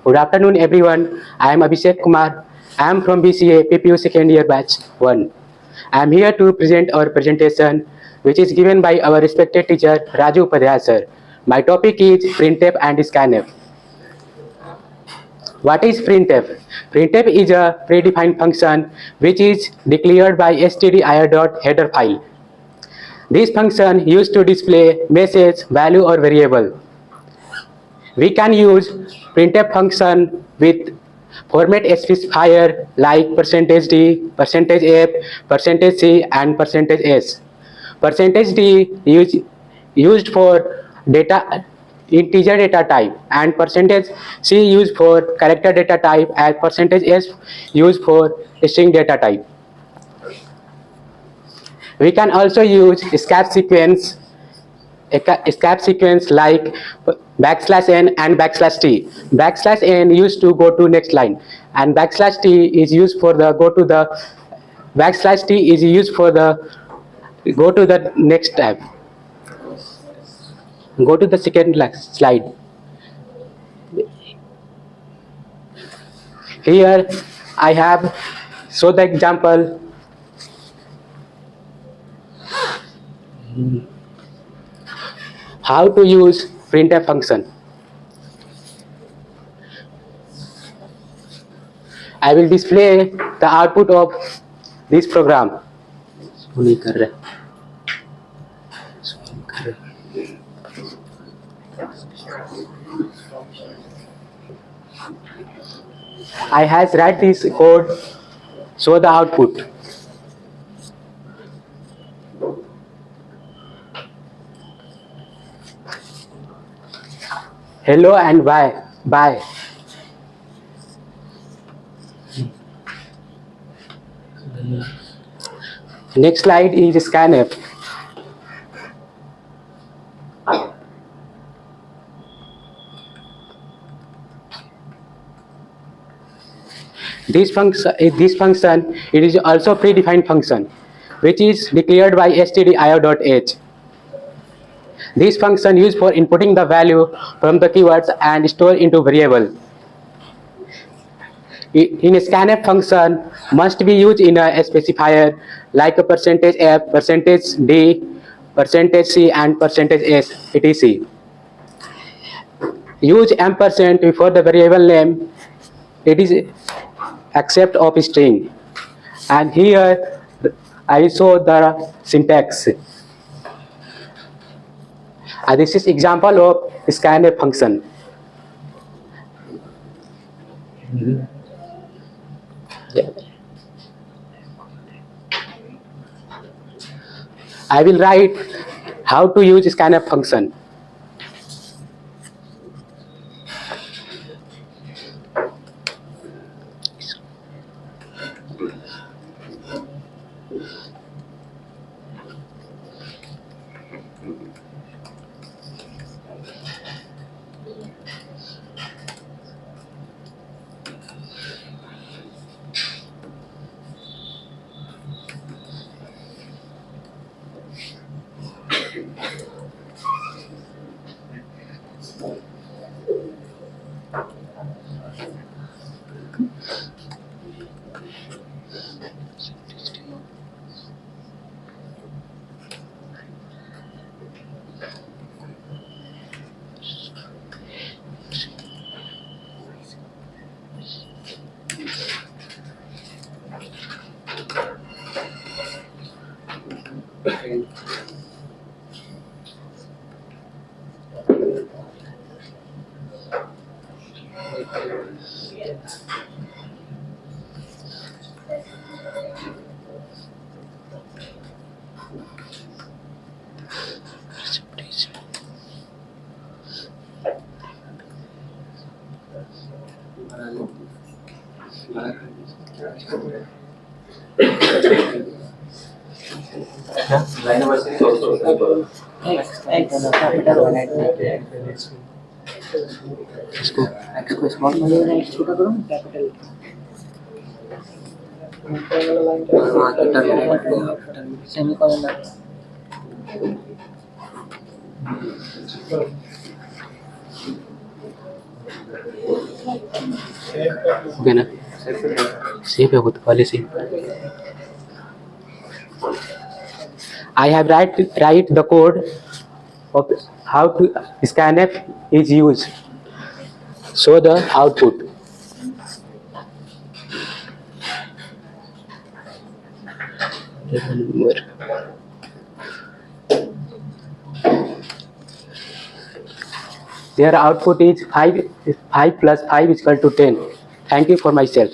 Good afternoon, everyone. I am Abhishek Kumar. I am from BCA PPU second year batch 1. I am here to present our presentation, which is given by our respected teacher Raju Upadhyay sir. My topic is printf and scanf. What is printf? Printf is a predefined function which is declared by stdio.header file. This function used to display message, value or variable. We can use printf function with format specifier like %d, %f, %c and %s. %d used for data integer data type and %c used for character data type and %s used for string data type. We can also use scanf sequence like \n and \t. \n used to go to next line and \t is used for the go to the \t is used for the go to the next tab. Go to the second slide. Here I have show the example. How to use printf function. I will display the output of this program. I has write this code, show the output. Hello and bye. Next slide is scanf. This function it is also predefined function which is declared by stdio.h. This function used for inputting the value from the keywords and store into variable. In a scanf function must be used in a specifier like a %f, %d, %c and %s, etc. Use ampersand before the variable name. It is accept of string. And here I show the syntax. This is example of scanf function. I will write how to use scanf function. इसको small में छोटा करो capital semicolon Okay ना? Save है वो तो पहले से. I have write the code of how to scanf is used. Show the output. Their output is 5 plus 5 is equal to 10. Thank you for myself.